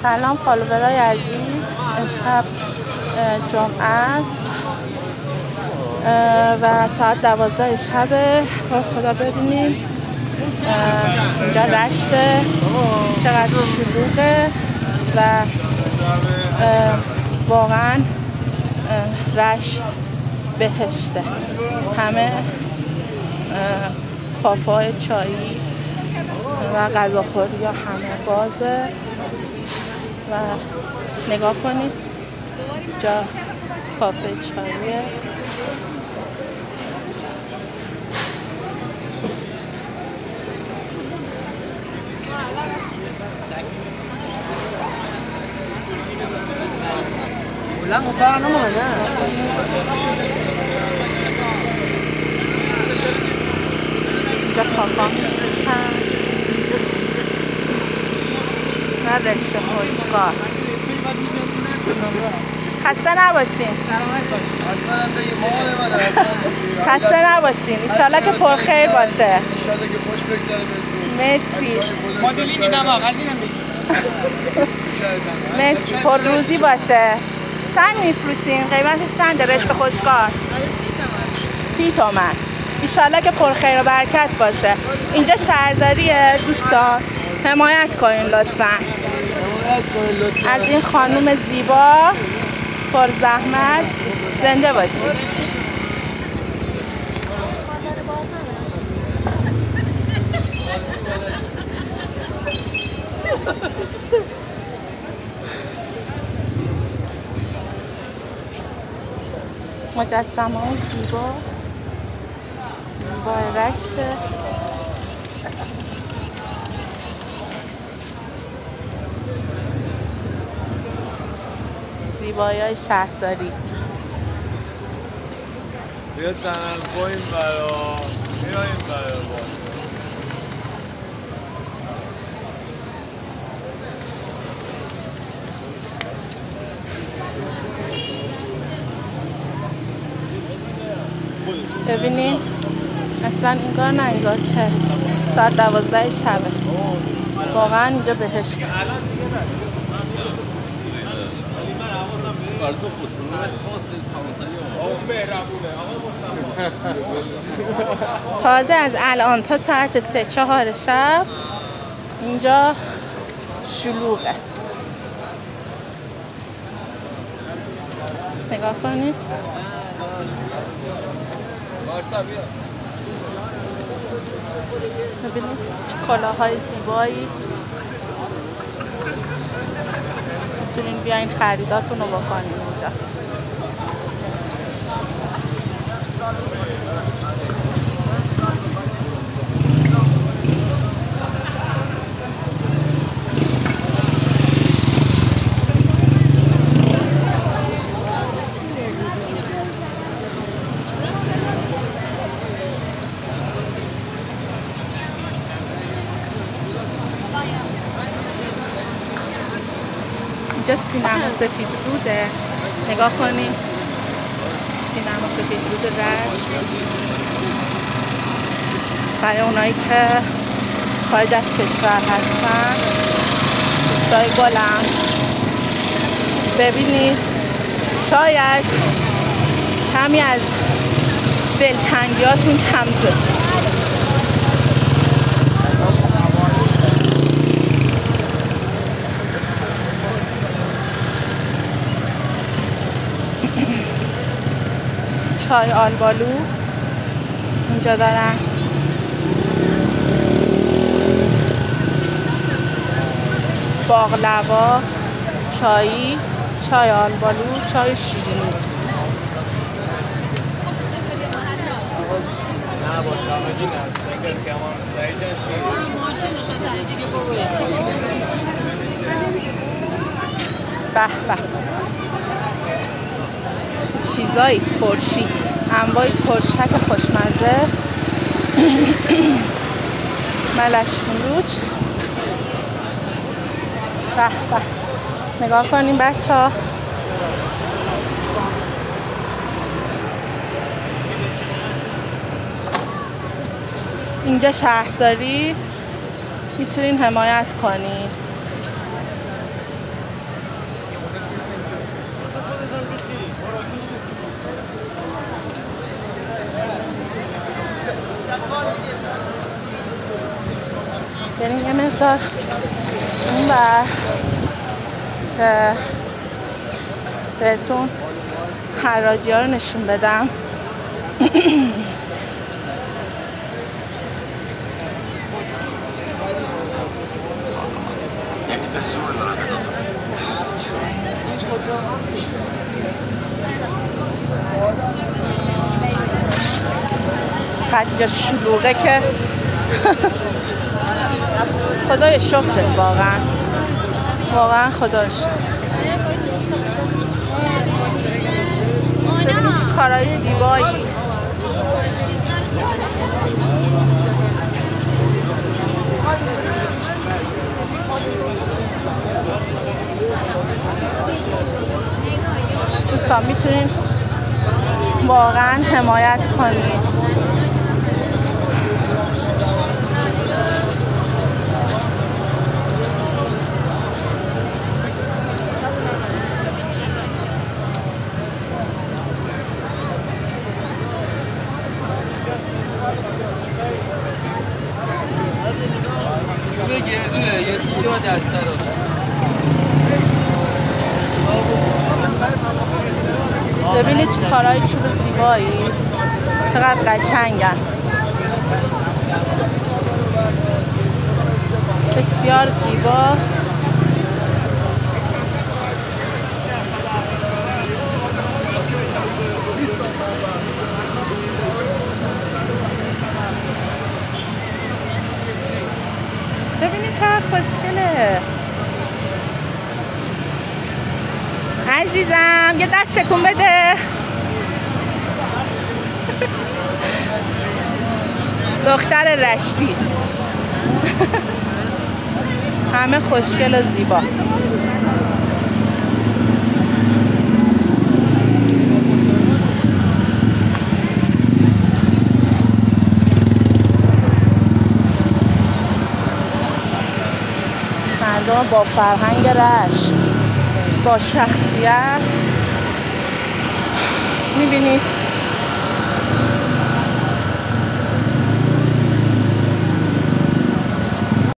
سلام فالوورای عزیز، امشب جمعه است و ساعت 12 شبه. تا خدا ببینید اینجا رشته چقدر شلوغه و واقعا رشت بهشته. همه کافه های چایی و غذاخوری ها همه بازه و نگاه کنید جا کافه چاییه. اینجا کافه میفروشن و رشته خوشگاه. خسته نباشین. خسته نباشین. انشالله که پرخیر باشه. انشالله که خوش بگذره بهتون. مرسی. مدلی دماغ از اینم مرسی. پر روزی باشه. چند میفروشین؟ قیمتش چنده رشته خوشگاه؟ 30 تومن. انشالله که پرخیر و برکت باشه. اینجا شهرداریه دوستان، حمایت کنین لطفاً. از این خانوم زیبا پر زحمت زنده باشید. مجسمه های زیبا رشته. زیبایی های شهرداری. بیا تنفا این برا بیا این برا ببینین اصلا انگار نه انگار که ساعت 12 شبه. واقعا اینجا بهشته. تازه از الان تا ساعت 3-4 شب اینجا شلوغه. نگاه کنید ببینید چه کلاهای زیبایی. میتونین بیاین خریداتون رو بکنین اینجا. اینجا سینما سپیدروده. نگاه کنید سینما سپیدرود رشت برای اونایی که خارج از کشور هستن. دوستای گلم ببینید شاید کمی از دلتنگیاتون کم بشه. چای آلبالو اینجا دارن. باقلوا، چای آلبالو، چای شیرینی. به به چیزایی ترشی، انواع ترشک خوشمزه. ملش ملوچ. به به نگاه کنیم بچه ها. اینجا شهرداری، میتونین حمایت کنین. بریم یه مقدار اون بر که بهتون حراجی ها رو نشون بدم. اینجا شلوغه که خدای شکرت، واقعا خدای شکر. ببینید چه کارهای زیبایی. دوستان میتونین واقعا حمایت کنید. ببینید چه کارهای چوب زیبایی، چقدر قشنگن، بسیار زیبا. ببینید چقدر خوشگله. عزیزم یه دست تکون بده. دختر رشتی. همه خوشگل و زیبا. مردم با فرهنگ رشت، با شخصیت. میبینید